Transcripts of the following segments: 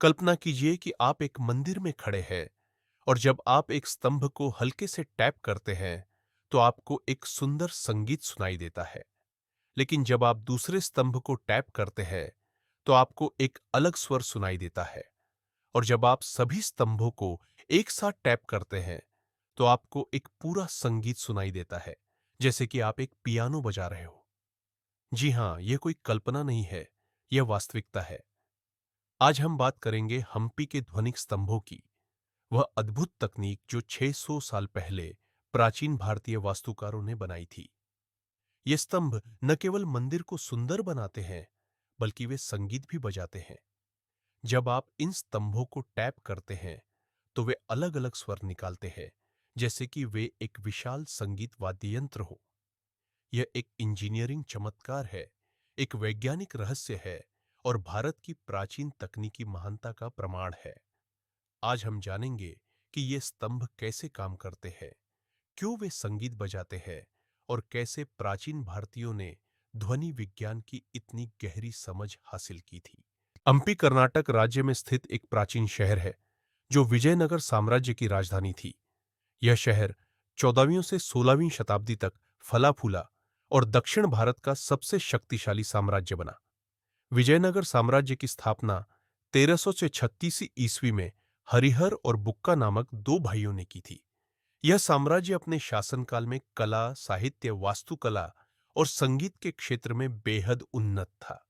कल्पना कीजिए कि आप एक मंदिर में खड़े हैं और जब आप एक स्तंभ को हल्के से टैप करते हैं तो आपको एक सुंदर संगीत सुनाई देता है। लेकिन जब आप दूसरे स्तंभ को टैप करते हैं तो आपको एक अलग स्वर सुनाई देता है। और जब आप सभी स्तंभों को एक साथ टैप करते हैं तो आपको एक पूरा संगीत सुनाई देता है, जैसे कि आप एक पियानो बजा रहे हो। जी हाँ, यह कोई कल्पना नहीं है, यह वास्तविकता है। आज हम बात करेंगे हम्पी के ध्वनिक स्तंभों की, वह अद्भुत तकनीक जो 600 साल पहले प्राचीन भारतीय वास्तुकारों ने बनाई थी। ये स्तंभ न केवल मंदिर को सुंदर बनाते हैं, बल्कि वे संगीत भी बजाते हैं। जब आप इन स्तंभों को टैप करते हैं, तो वे अलग-अलग स्वर निकालते हैं, जैसे कि वे एक विशाल संगीत वाद्य यंत्र हो। यह एक इंजीनियरिंग चमत्कार है, एक वैज्ञानिक रहस्य है और भारत की प्राचीन तकनीकी महानता का प्रमाण है। आज हम जानेंगे कि ये स्तंभ कैसे काम करते हैं, क्यों वे संगीत बजाते हैं और कैसे प्राचीन भारतीयों ने ध्वनि विज्ञान की इतनी गहरी समझ हासिल की थी। हम्पी कर्नाटक राज्य में स्थित एक प्राचीन शहर है, जो विजयनगर साम्राज्य की राजधानी थी। यह शहर 14वीं से 16वीं शताब्दी तक फला फूला और दक्षिण भारत का सबसे शक्तिशाली साम्राज्य बना। विजयनगर साम्राज्य की स्थापना 1300 से 36 ईस्वी में हरिहर और बुक्का नामक दो भाइयों ने की थी। यह साम्राज्य अपने शासनकाल में कला, साहित्य, वास्तुकला और संगीत के क्षेत्र में बेहद उन्नत था।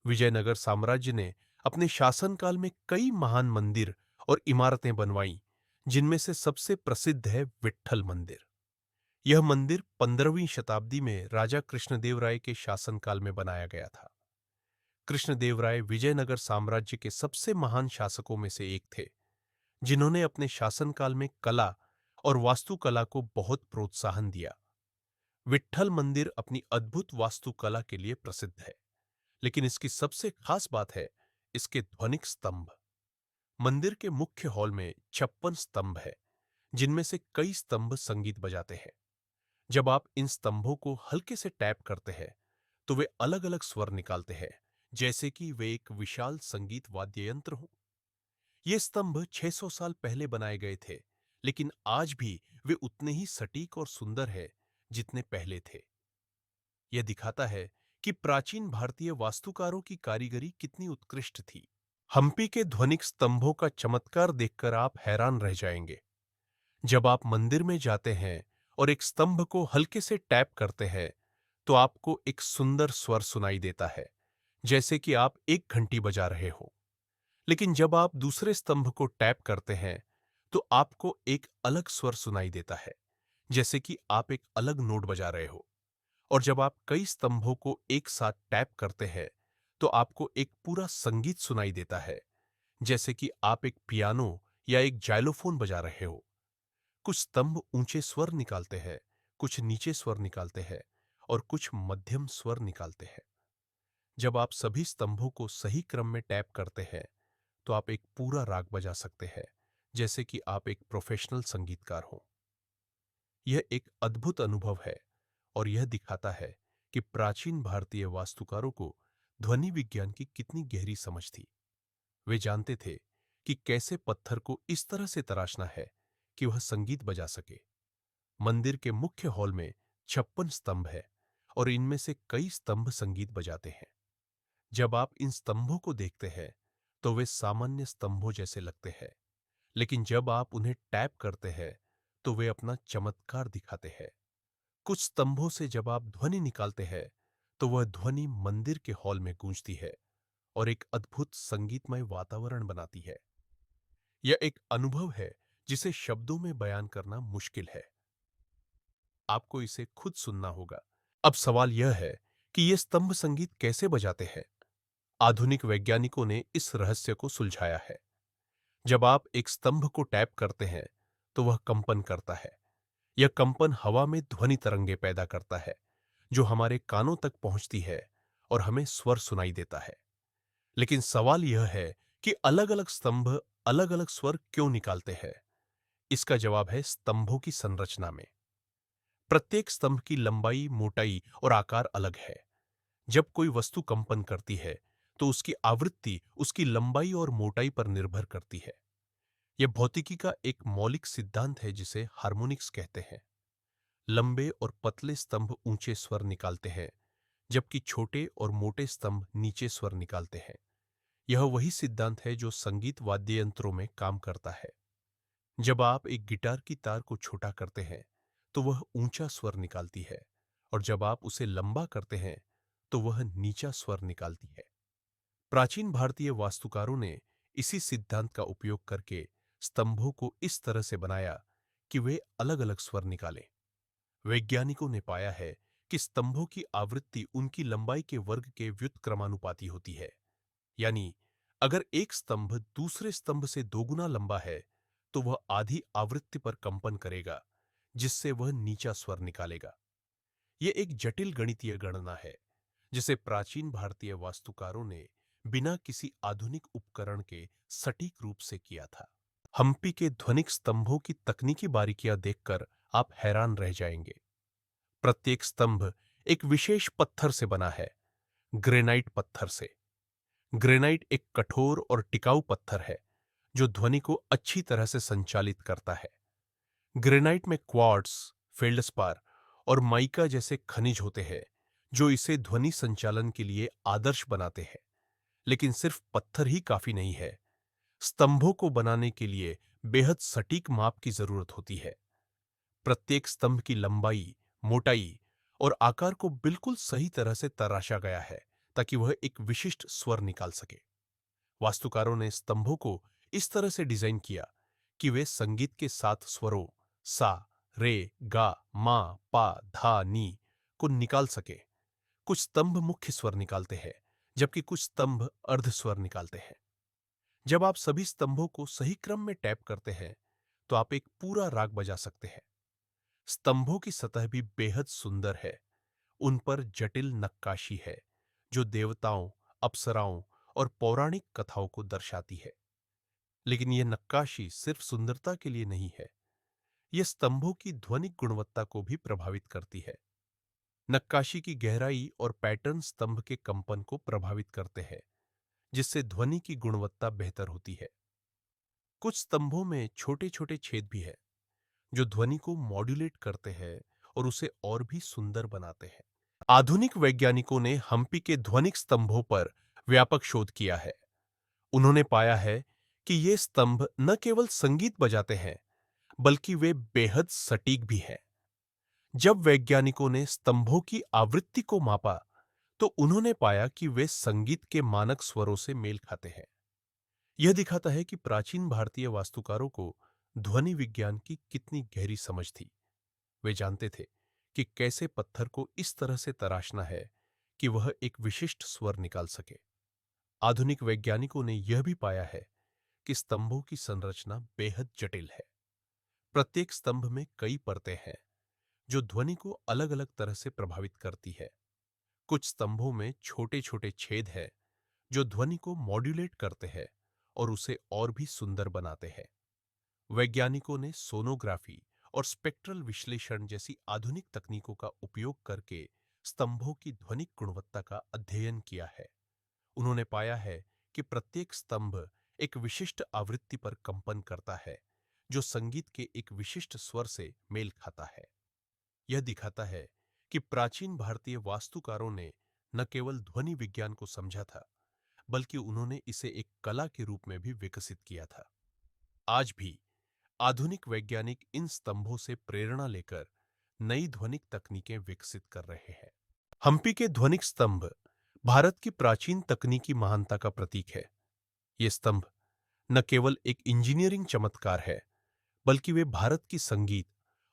विजयनगर साम्राज्य ने अपने शासनकाल में कई महान मंदिर और इमारतें बनवाईं, जिनमें से सबसे प्रसिद्ध है विट्ठल मंदिर। यह मंदिर 15वीं शताब्दी में राजा कृष्णदेवराय के शासनकाल में बनाया गया था। कृष्णदेवराय विजयनगर साम्राज्य के सबसे महान शासकों में से एक थे, जिन्होंने अपने शासनकाल में कला और वास्तुकला को बहुत प्रोत्साहन दिया। विट्ठल मंदिर अपनी अद्भुत वास्तुकला के लिए प्रसिद्ध है, लेकिन इसकी सबसे खास बात है इसके ध्वनिक स्तंभ। मंदिर के मुख्य हॉल में 56 स्तंभ है, जिनमें से कई स्तंभ संगीत बजाते हैं। जब आप इन स्तंभों को हल्के से टैप करते हैं, तो वे अलग-अलग स्वर निकालते हैं, जैसे कि वे एक विशाल संगीत वाद्य यंत्र हो। ये स्तंभ 600 साल पहले बनाए गए थे, लेकिन आज भी वे उतने ही सटीक और सुंदर हैं, जितने पहले थे। यह दिखाता है कि प्राचीन भारतीय वास्तुकारों की कारीगरी कितनी उत्कृष्ट थी। हम्पी के ध्वनिक स्तंभों का चमत्कार देखकर आप हैरान रह जाएंगे। जब आप मंदिर में जाते हैं और एक स्तंभ को हल्के से टैप करते हैं, तो आपको एक सुंदर स्वर सुनाई देता है, जैसे कि आप एक घंटी बजा रहे हो। लेकिन जब आप दूसरे स्तंभ को टैप करते हैं, तो आपको एक अलग स्वर सुनाई देता है, जैसे कि आप एक अलग नोट बजा रहे हो। और जब आप कई स्तंभों को एक साथ टैप करते हैं, तो आपको एक पूरा संगीत सुनाई देता है, जैसे कि आप एक पियानो या एक जाइलोफोन बजा रहे हो। कुछ स्तंभ ऊंचे स्वर निकालते हैं, कुछ नीचे स्वर निकालते हैं और कुछ मध्यम स्वर निकालते हैं। जब आप सभी स्तंभों को सही क्रम में टैप करते हैं, तो आप एक पूरा राग बजा सकते हैं, जैसे कि आप एक प्रोफेशनल संगीतकार हो। यह एक अद्भुत अनुभव है और यह दिखाता है कि प्राचीन भारतीय वास्तुकारों को ध्वनि विज्ञान की कितनी गहरी समझ थी। वे जानते थे कि कैसे पत्थर को इस तरह से तराशना है कि वह संगीत बजा सके। मंदिर के मुख्य हॉल में 56 स्तंभ है और इनमें से कई स्तंभ संगीत बजाते हैं। जब आप इन स्तंभों को देखते हैं, तो वे सामान्य स्तंभों जैसे लगते हैं, लेकिन जब आप उन्हें टैप करते हैं, तो वे अपना चमत्कार दिखाते हैं। कुछ स्तंभों से जब आप ध्वनि निकालते हैं, तो वह ध्वनि मंदिर के हॉल में गूंजती है और एक अद्भुत संगीतमय वातावरण बनाती है। यह एक अनुभव है जिसे शब्दों में बयान करना मुश्किल है। आपको इसे खुद सुनना होगा। अब सवाल यह है कि ये स्तंभ संगीत कैसे बजाते हैं? आधुनिक वैज्ञानिकों ने इस रहस्य को सुलझाया है। जब आप एक स्तंभ को टैप करते हैं, तो वह कंपन करता है। यह कंपन हवा में ध्वनि तरंगे पैदा करता है, जो हमारे कानों तक पहुंचती है और हमें स्वर सुनाई देता है। लेकिन सवाल यह है कि अलग-अलग स्तंभ अलग-अलग स्वर क्यों निकालते हैं? इसका जवाब है स्तंभों की संरचना में। प्रत्येक स्तंभ की लंबाई, मोटाई और आकार अलग है। जब कोई वस्तु कंपन करती है, तो उसकी आवृत्ति उसकी लंबाई और मोटाई पर निर्भर करती है। यह भौतिकी का एक मौलिक सिद्धांत है जिसे हार्मोनिक्स कहते हैं। लंबे और पतले स्तंभ ऊंचे स्वर निकालते हैं, जबकि छोटे और मोटे स्तंभ नीचे स्वर निकालते हैं। यह वही सिद्धांत है जो संगीत वाद्य यंत्रों में काम करता है। जब आप एक गिटार की तार को छोटा करते हैं, तो वह ऊंचा स्वर निकालती है, और जब आप उसे लंबा करते हैं, तो वह नीचा स्वर निकालती है। प्राचीन भारतीय वास्तुकारों ने इसी सिद्धांत का उपयोग करके स्तंभों को इस तरह से बनाया कि वे अलग-अलग स्वर निकालें। वैज्ञानिकों ने पाया है कि स्तंभों की आवृत्ति उनकी लंबाई के वर्ग के व्युत्क्रमानुपाती होती है। यानी अगर एक स्तंभ दूसरे स्तंभ से दोगुना लंबा है, तो वह आधी आवृत्ति पर कंपन करेगा, जिससे वह नीचा स्वर निकालेगा। यह एक जटिल गणितीय गणना है, जिसे प्राचीन भारतीय वास्तुकारों ने बिना किसी आधुनिक उपकरण के सटीक रूप से किया था। हम्पी के ध्वनिक स्तंभों की तकनीकी बारीकियां देखकर आप हैरान रह जाएंगे। प्रत्येक स्तंभ एक विशेष पत्थर से बना है, ग्रेनाइट पत्थर से। ग्रेनाइट एक कठोर और टिकाऊ पत्थर है जो ध्वनि को अच्छी तरह से संचालित करता है। ग्रेनाइट में क्वार्ट्ज, फेल्डस्पार और माइका जैसे खनिज होते हैं जो इसे ध्वनि संचालन के लिए आदर्श बनाते हैं। लेकिन सिर्फ पत्थर ही काफी नहीं है। स्तंभों को बनाने के लिए बेहद सटीक माप की जरूरत होती है। प्रत्येक स्तंभ की लंबाई, मोटाई और आकार को बिल्कुल सही तरह से तराशा गया है ताकि वह एक विशिष्ट स्वर निकाल सके। वास्तुकारों ने स्तंभों को इस तरह से डिजाइन किया कि वे संगीत के 7 स्वरों सा, रे, गा, मा, पा, धा, नी को निकाल सके। कुछ स्तंभ मुख्य स्वर निकालते हैं, जबकि कुछ स्तंभ अर्ध स्वर निकालते हैं। जब आप सभी स्तंभों को सही क्रम में टैप करते हैं, तो आप एक पूरा राग बजा सकते हैं। स्तंभों की सतह भी बेहद सुंदर है। उन पर जटिल नक्काशी है, जो देवताओं, अप्सराओं और पौराणिक कथाओं को दर्शाती है। लेकिन यह नक्काशी सिर्फ सुंदरता के लिए नहीं है, यह स्तंभों की ध्वनिक गुणवत्ता को भी प्रभावित करती है। नक्काशी की गहराई और पैटर्न स्तंभ के कंपन को प्रभावित करते हैं, जिससे ध्वनि की गुणवत्ता बेहतर होती है। कुछ स्तंभों में छोटे-छोटे छेद भी हैं, जो ध्वनि को मॉड्यूलेट करते हैं और उसे और भी सुंदर बनाते हैं। आधुनिक वैज्ञानिकों ने हम्पी के ध्वनिक स्तंभों पर व्यापक शोध किया है। उन्होंने पाया है कि ये स्तंभ न केवल संगीत बजाते हैं, बल्कि वे बेहद सटीक भी हैं। जब वैज्ञानिकों ने स्तंभों की आवृत्ति को मापा, तो उन्होंने पाया कि वे संगीत के मानक स्वरों से मेल खाते हैं। यह दिखाता है कि प्राचीन भारतीय वास्तुकारों को ध्वनि विज्ञान की कितनी गहरी समझ थी। वे जानते थे कि कैसे पत्थर को इस तरह से तराशना है कि वह एक विशिष्ट स्वर निकाल सके। आधुनिक वैज्ञानिकों ने यह भी पाया है कि स्तंभों की संरचना बेहद जटिल है। प्रत्येक स्तंभ में कई परतें हैं जो ध्वनि को अलग-अलग तरह से प्रभावित करती है। कुछ स्तंभों में छोटे-छोटे छेद हैं जो ध्वनि को मॉड्यूलेट करते हैं और उसे और भी सुंदर बनाते हैं। वैज्ञानिकों ने सोनोग्राफी और स्पेक्ट्रल विश्लेषण जैसी आधुनिक तकनीकों का उपयोग करके स्तंभों की ध्वनिक गुणवत्ता का अध्ययन किया है। उन्होंने पाया है कि प्रत्येक स्तंभ एक विशिष्ट आवृत्ति पर कंपन करता है, जो संगीत के एक विशिष्ट स्वर से मेल खाता है। यह दिखाता है कि प्राचीन भारतीय वास्तुकारों ने न केवल ध्वनि विज्ञान को समझा था, बल्कि उन्होंने इसे एक कला के रूप में भी विकसित किया था। आज भी आधुनिक वैज्ञानिक इन स्तंभों से प्रेरणा लेकर नई ध्वनिक तकनीकें विकसित कर रहे हैं। हम्पी के ध्वनिक स्तंभ भारत की प्राचीन तकनीकी महानता का प्रतीक है। ये स्तंभ न केवल एक इंजीनियरिंग चमत्कार है, बल्कि वे भारत की संगीत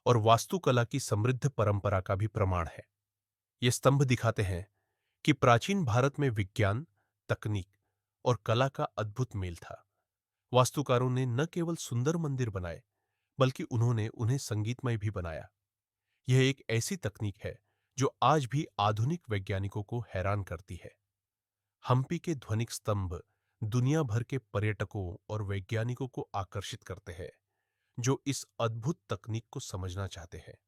और वास्तुकला की समृद्ध परंपरा का भी प्रमाण है। ये स्तंभ दिखाते हैं कि प्राचीन भारत में विज्ञान, तकनीक और कला का अद्भुत मेल था। वास्तुकारों ने न केवल सुंदर मंदिर बनाए, बल्कि उन्होंने उन्हें संगीतमय भी बनाया। यह एक ऐसी तकनीक है जो आज भी आधुनिक वैज्ञानिकों को हैरान करती है। हम्पी के ध्वनिक स्तंभ दुनिया भर के पर्यटकों और वैज्ञानिकों को आकर्षित करते हैं, जो इस अद्भुत तकनीक को समझना चाहते हैं।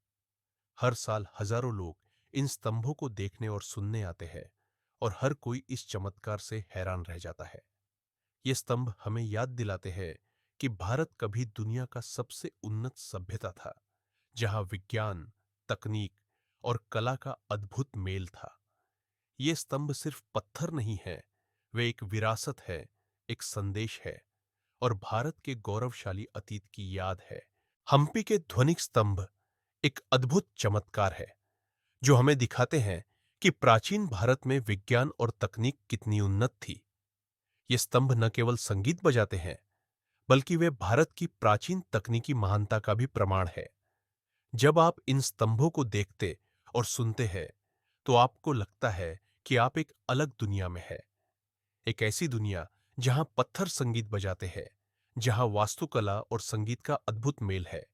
हर साल हजारों लोग इन स्तंभों को देखने और सुनने आते हैं, और हर कोई इस चमत्कार से हैरान रह जाता है। ये स्तंभ हमें याद दिलाते हैं कि भारत कभी दुनिया का सबसे उन्नत सभ्यता था, जहां विज्ञान, तकनीक और कला का अद्भुत मेल था। ये स्तंभ सिर्फ पत्थर नहीं है, वे एक विरासत है, एक संदेश है और भारत के गौरवशाली अतीत की याद है। हम्पी के ध्वनिक स्तंभ एक अद्भुत चमत्कार है, जो हमें दिखाते हैं कि प्राचीन भारत में विज्ञान और तकनीक कितनी उन्नत थी। ये स्तंभ न केवल संगीत बजाते हैं, बल्कि वे भारत की प्राचीन तकनीकी महानता का भी प्रमाण है। जब आप इन स्तंभों को देखते और सुनते हैं, तो आपको लगता है कि आप एक अलग दुनिया में हैं। एक ऐसी दुनिया जहां पत्थर संगीत बजाते हैं, जहां वास्तुकला और संगीत का अद्भुत मेल है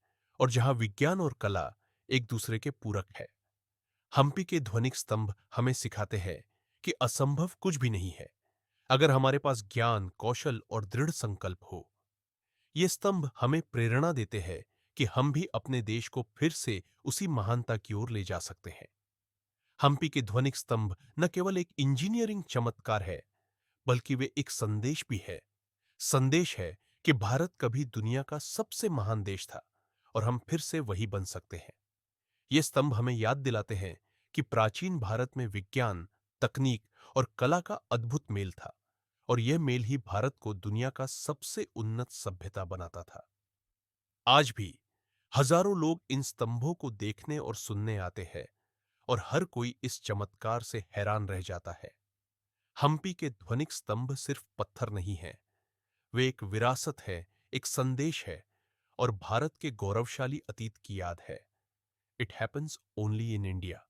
और जहां विज्ञान और कला एक दूसरे के पूरक है। हम्पी के ध्वनिक स्तंभ हमें सिखाते हैं कि असंभव कुछ भी नहीं है, अगर हमारे पास ज्ञान, कौशल और दृढ़ संकल्प हो। ये स्तंभ हमें प्रेरणा देते हैं कि हम भी अपने देश को फिर से उसी महानता की ओर ले जा सकते हैं। हम्पी के ध्वनिक स्तंभ न केवल एक इंजीनियरिंग चमत्कार है, बल्कि वे एक संदेश भी है। संदेश है कि भारत कभी दुनिया का सबसे महान देश था और हम फिर से वही बन सकते हैं। ये स्तंभ हमें याद दिलाते हैं कि प्राचीन भारत में विज्ञान, तकनीक और कला का अद्भुत मेल था और यह मेल ही भारत को दुनिया का सबसे उन्नत सभ्यता बनाता था। आज भी हजारों लोग इन स्तंभों को देखने और सुनने आते हैं और हर कोई इस चमत्कार से हैरान रह जाता है। हम्पी के ध्वनिक स्तंभ सिर्फ पत्थर नहीं है, वे एक विरासत है, एक संदेश है और भारत के गौरवशाली अतीत की याद है। It happens only in India.